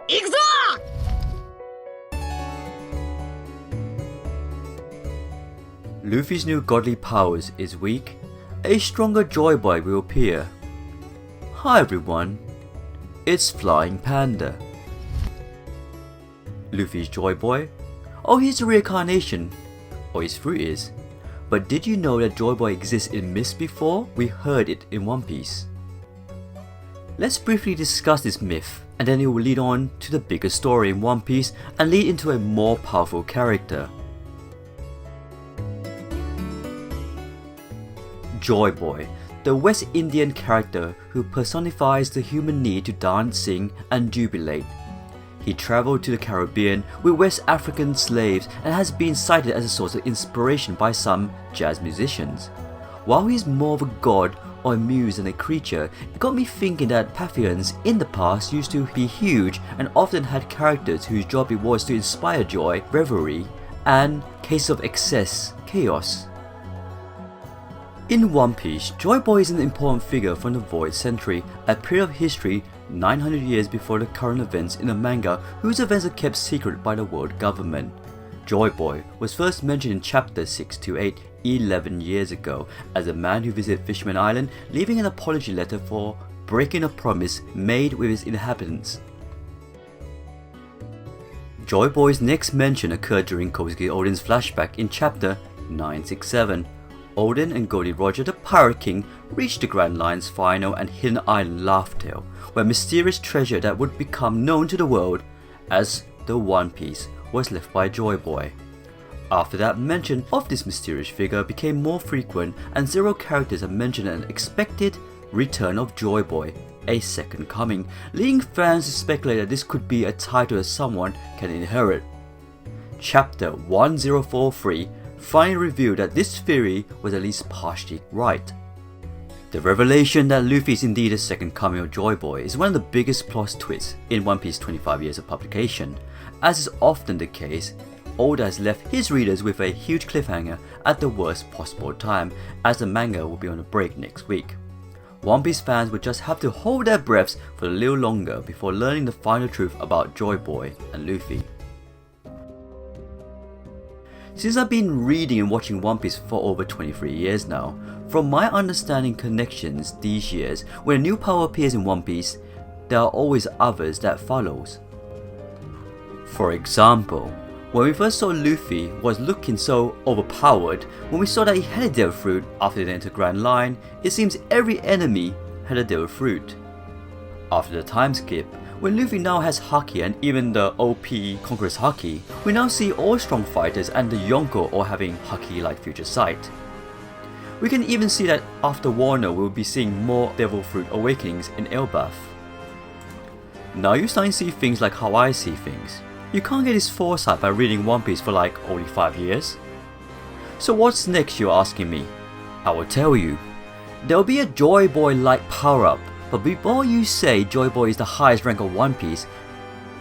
行くぞ! Luffy's new godly powers is weak. A stronger Joyboy will appear. Hi everyone, it's Flying Panda. Luffy's Joyboy? Oh, he's a reincarnation. Or his fruit is. But did you know that Joyboy exists in myths before? We heard it in One Piece. Let's briefly discuss this myth, and then it will lead on to the bigger story in One Piece and lead into a more powerful character. Joyboy, the West Indian character who personifies the human need to dance, sing and jubilate. He travelled to the Caribbean with West African slaves and has been cited as a source of inspiration by some jazz musicians. While he's more of a god or a muse than a creature, it got me thinking that Paphians in the past used to be huge and often had characters whose job it was to inspire joy, revelry, and, case of excess, chaos. In One Piece, Joyboy is an important figure from the Void Century, a period of history 900 years before the current events in the manga, whose events are kept secret by the world government. Joyboy was first mentioned in chapter 628 11 years ago as a man who visited Fishman Island, leaving an apology letter for breaking a promise made with its inhabitants. Joyboy's next mention occurred during Kozuki Oden's flashback in chapter 967. Oden and Goldie Roger the Pirate King reached the Grand Line's final and hidden island Laughtale, where mysterious treasure that would become known to the world as the One Piece was left by Joyboy. After that, mention of this mysterious figure became more frequent, and several characters have mentioned an expected return of Joyboy, a second coming, leading fans to speculate that this could be a title that someone can inherit. Chapter 1043 finally revealed that this theory was at least partially right. The revelation that Luffy is indeed a second coming of Joyboy is one of the biggest plot twists in One Piece's 25 years of publication. As is often the case, Oda has left his readers with a huge cliffhanger at the worst possible time, as the manga will be on a break next week. One Piece fans would just have to hold their breaths for a little longer before learning the final truth about Joyboy and Luffy. Since I've been reading and watching One Piece for over 23 years now, from my understanding connections these years, when a new power appears in One Piece, there are always others that follows. For example, when we first saw Luffy was looking so overpowered, when we saw that he had a devil fruit after they entered Grand Line, it seems every enemy had a devil fruit. After the time skip, when Luffy now has Haki and even the OP conquerors Haki, we now see all strong fighters and the Yonkou all having Haki-like future sight. We can even see that after Wano we will be seeing more devil fruit awakenings in Elbaf. Now you're starting to see things like how I see things. You can't get this foresight by reading One Piece for like only 5 years. So what's next, you're asking me? I will tell you. There will be a Joyboy-like power-up, but before you say Joyboy is the highest rank of One Piece,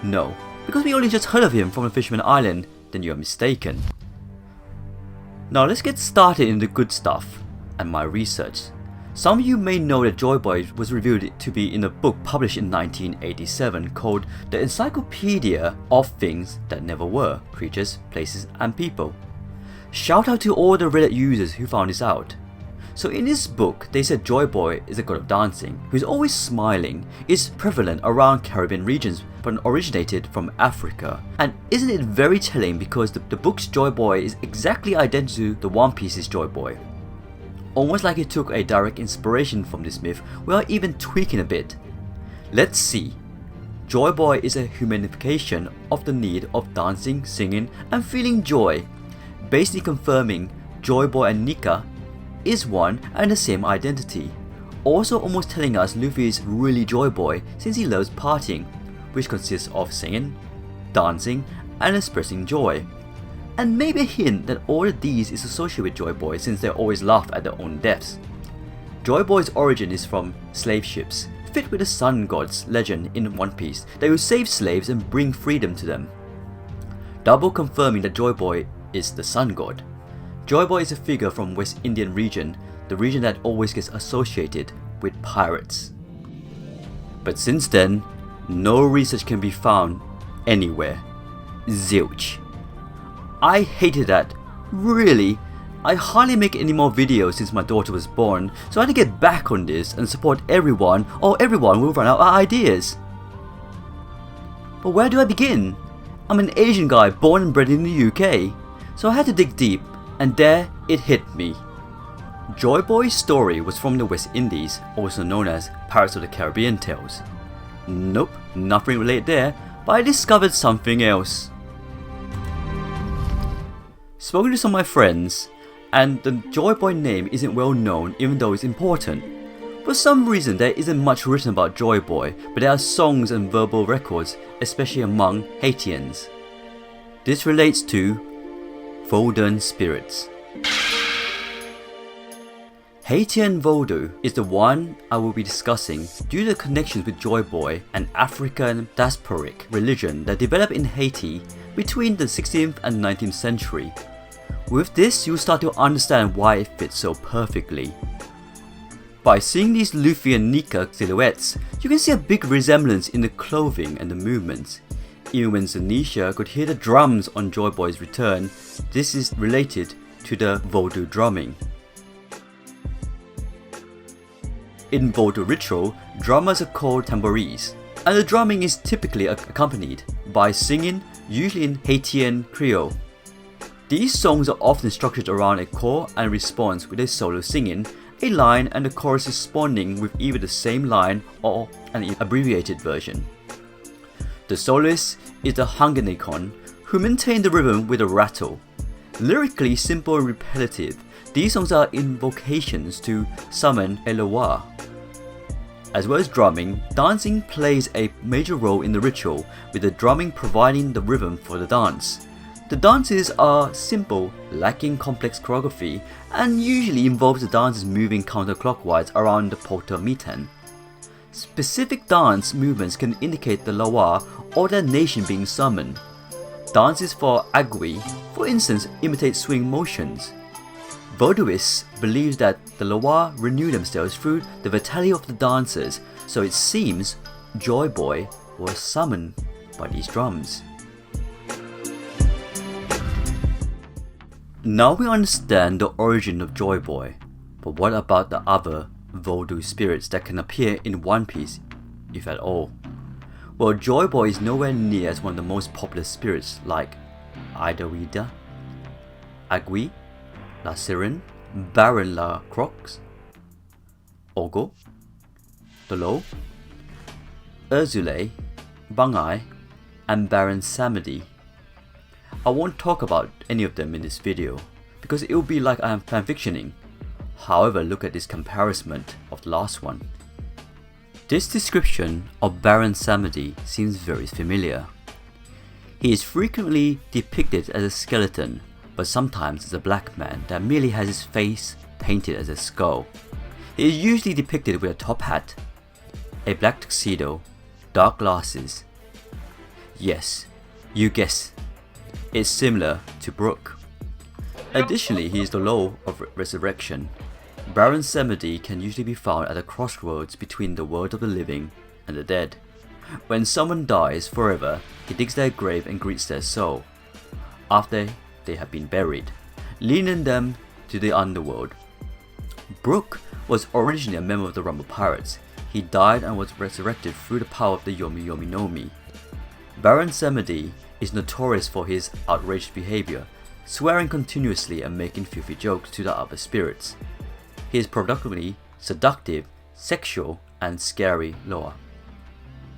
no, because we only just heard of him from the Fishman Island, then you are mistaken. Now let's get started in the good stuff and my research. Some of you may know that Joyboy was revealed to be in a book published in 1987 called The Encyclopedia of Things That Never Were, Creatures, Places and People. Shout out to all the Reddit users who found this out. So in this book, they said Joyboy is a god of dancing, who's always smiling, is prevalent around Caribbean regions but originated from Africa. And isn't it very telling because the book's Joyboy is exactly identical to the One Piece's Joyboy. Almost like it took a direct inspiration from this myth without even tweaking a bit. Let's see. Joyboy is a humanification of the need of dancing, singing and feeling joy, basically confirming Joyboy and Nika is one and the same identity. Also almost telling us Luffy is really Joyboy since he loves partying, which consists of singing, dancing and expressing joy. And maybe a hint that all of these is associated with Joyboy since they always laugh at their own deaths. Joyboy's origin is from slave ships, fit with the sun god's legend in One Piece that will save slaves and bring freedom to them. Double confirming that Joyboy is the sun god. Joyboy is a figure from West Indian region, the region that always gets associated with pirates. But since then, No research can be found anywhere. Zilch. I hated that. Really? I hardly make any more videos since my daughter was born, so I had to get back on this and support everyone, or everyone will run out of ideas. But where do I begin? I'm an Asian guy born and bred in the UK, so I had to dig deep, and there it hit me. Joyboy's story was from the West Indies, also known as Pirates of the Caribbean tales. Nope, nothing related there, but I discovered something else. Spoken to some of my friends, and the Joyboy name isn't well known even though it's important. For some reason there isn't much written about Joyboy, but there are songs and verbal records, especially among Haitians. This relates to Vodun spirits. Haitian Vodou is the one I will be discussing due to the connections with Joyboy, an African diasporic religion that developed in Haiti between the 16th and 19th century. With this, you'll start to understand why it fits so perfectly. By seeing these Luffy and Nika silhouettes, you can see a big resemblance in the clothing and the movements. Even when Zanisha could hear the drums on Joyboy's return, this is related to the Vodou drumming. In Vodou ritual, drummers are called tambourines, and the drumming is typically accompanied by singing, usually in Haitian Creole. These songs are often structured around a core and response with a solo singing, a line and the chorus responding with either the same line or an abbreviated version. The soloist is the Hanganekon, who maintain the rhythm with a rattle. Lyrically simple and repetitive, these songs are invocations to summon Eloah. As well as drumming, dancing plays a major role in the ritual, with the drumming providing the rhythm for the dance. The dances are simple, lacking complex choreography, and usually involves the dancers moving counterclockwise around the Potomitan. Specific dance movements can indicate the Loa or their nation being summoned. Dances for Agui, for instance, imitate swing motions. Vodouists believe that the Loa renew themselves through the vitality of the dancers, so it seems Joyboy was summoned by these drums. Now we understand the origin of Joyboy, but what about the other Vodou spirits that can appear in One Piece, if at all? Well, Joyboy is nowhere near as one of the most popular spirits like Idawida, Agui, La Siren, Baron La Croix, Ogo, Dolo, Urzule, Bangai, and Baron Samedi. I won't talk about any of them in this video, because it will be like I am fanfictioning. However, look at this comparison of the last one. This description of Baron Samedi seems very familiar. He is frequently depicted as a skeleton, but sometimes as a black man that merely has his face painted as a skull. He is usually depicted with a top hat, a black tuxedo, dark glasses. Yes, you guessed. It's similar to Brook. Additionally, he is the Law of Resurrection. Baron Samedi can usually be found at a crossroads between the world of the living and the dead. When someone dies forever, he digs their grave and greets their soul after they have been buried, leading them to the underworld. Brook was originally a member of the Rumble Pirates. He died and was resurrected through the power of the Yomi Yomi no Mi. Baron Samedi is notorious for his outrageous behavior, swearing continuously and making filthy jokes to the other spirits. He is productively seductive, sexual, and scary Loa.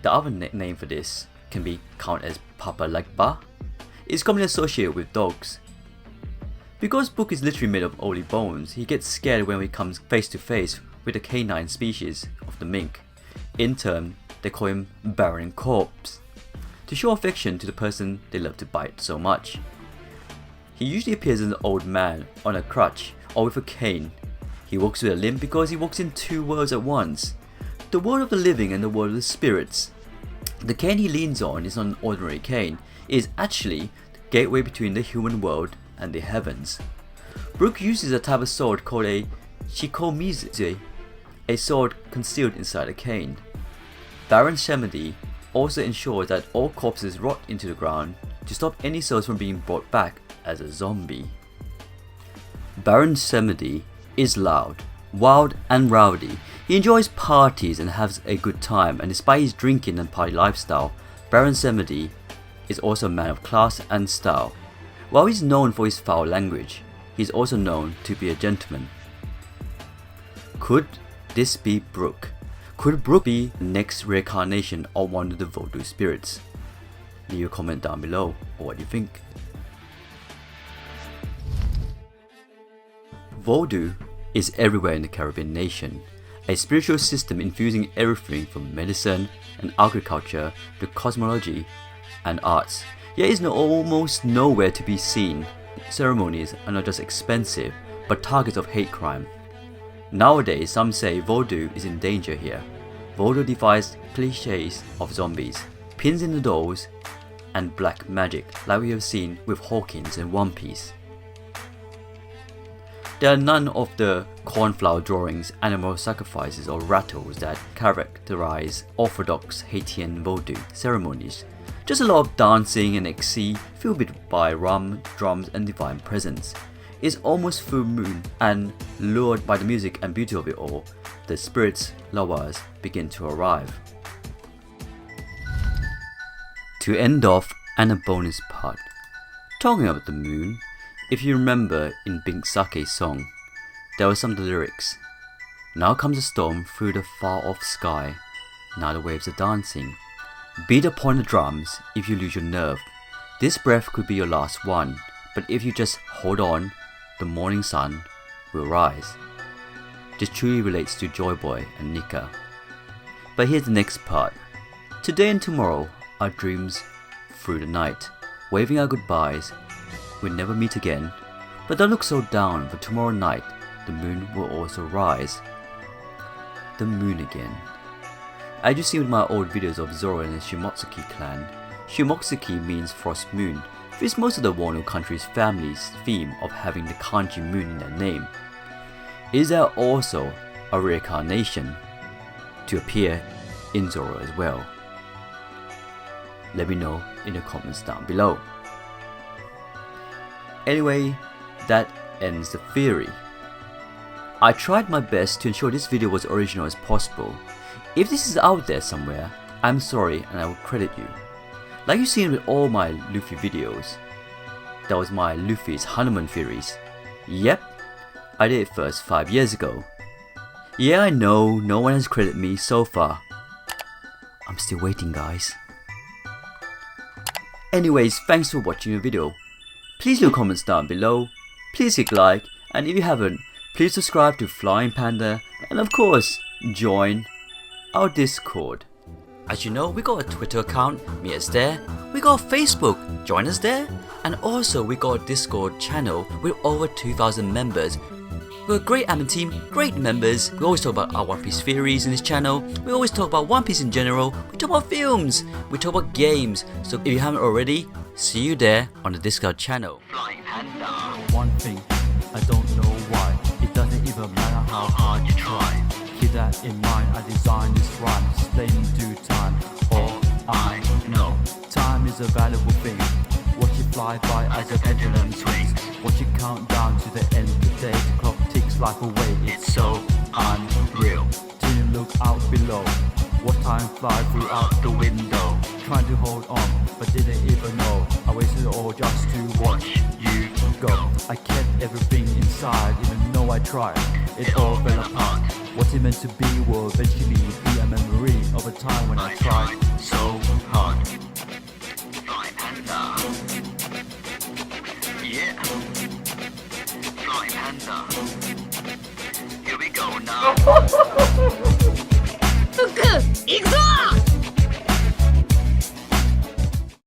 The other name for this can be counted as Papa Legba. It is commonly associated with dogs. Because Brook is literally made of only bones, he gets scared when he comes face to face with the canine species of the mink. In turn, they call him Baron Corpse, to show affection to the person they love to bite so much. He usually appears as an old man on a crutch or with a cane. He walks with a limp because he walks in two worlds at once, the world of the living and the world of the spirits. The cane he leans on is not an ordinary cane. It is actually the gateway between the human world and the heavens. Brook uses a type of sword called a shikomizu, a sword concealed inside a cane. Baron Samedi also ensures that all corpses rot into the ground to stop any souls from being brought back as a zombie. Baron Samedi is loud, wild and rowdy. He enjoys parties and has a good time, and despite his drinking and party lifestyle, Baron Samedi is also a man of class and style. While he's known for his foul language, he's also known to be a gentleman. Could this be Brook? Could Brook be the next reincarnation of one of the Voodoo spirits? Leave a comment down below on what you think. Voodoo is everywhere in the Caribbean nation, a spiritual system infusing everything from medicine and agriculture to cosmology and arts, yet is almost nowhere to be seen. Ceremonies are not just expensive, but targets of hate crime. Nowadays, some say Voodoo is in danger here. Voodoo defies cliches of zombies, pins in the doors, and black magic like we have seen with Hawkins in One Piece. There are none of the cornflower drawings, animal sacrifices or rattles that characterize orthodox Haitian Voodoo ceremonies. Just a lot of dancing and ecstasy filled by rum, drums and divine presence. It's almost full moon, and lured by the music and beauty of it all, the spirits' lovers begin to arrive. To end off, and a bonus part. Talking about the moon, if you remember in Pink Sake's song, there were some of the lyrics. Now comes a storm through the far off sky, now the waves are dancing. Beat upon the drums if you lose your nerve. This breath could be your last one, but if you just hold on, the morning sun will rise. This truly relates to Joyboy and Nika. But here's the next part. Today and tomorrow are dreams through the night, waving our goodbyes. We'll never meet again, but don't look so down, for tomorrow night the moon will also rise. The moon again. As you see with my old videos of Zoro and the Shimotsuki clan, Shimotsuki means frost moon, fits most of the Wano country's family's theme of having the kanji moon in their name. Is there also a reincarnation to appear in Zoro as well? Let me know in the comments down below. Anyway, that ends the theory. I tried my best to ensure this video was original as possible. If this is out there somewhere, I'm sorry and I will credit you. Like you've seen with all my Luffy videos. That was my Luffy's Hanuman theories. Yep, I did it first 5 years ago. Yeah, I know, no one has credited me so far. I'm still waiting, guys. Anyways, thanks for watching the video. Please leave comments down below, please click like, and if you haven't, please subscribe to Flying Panda, and of course, join our Discord. As you know, we got a Twitter account, meet us there. We got a Facebook, join us there. And also we got a Discord channel with over 2,000 members. We're a great admin team, great members. We always talk about our One Piece theories in this channel. We always talk about One Piece in general. We talk about films. We talk about games. So if you haven't already, see you there on the Discord channel. Flying Panda. One thing, I don't know why. It doesn't even matter how hard you try. Keep that in mind, I designed this rhyme. Explaining due time. All I know. Time is a valuable thing. Watch it fly by as a pendulum swings. Watch it count down to the end of the day. The clock ticks life away, it's so unreal. Didn't look out below. Watch time fly through out the window. Trying to hold on, but didn't even know. I wasted it all just to watch you go. I kept everything inside, even though I tried. It all fell apart. What it meant to be will eventually be a memory of a time when I tried so hard. Flying Panda. Yeah. Flying Panda. Here we go now.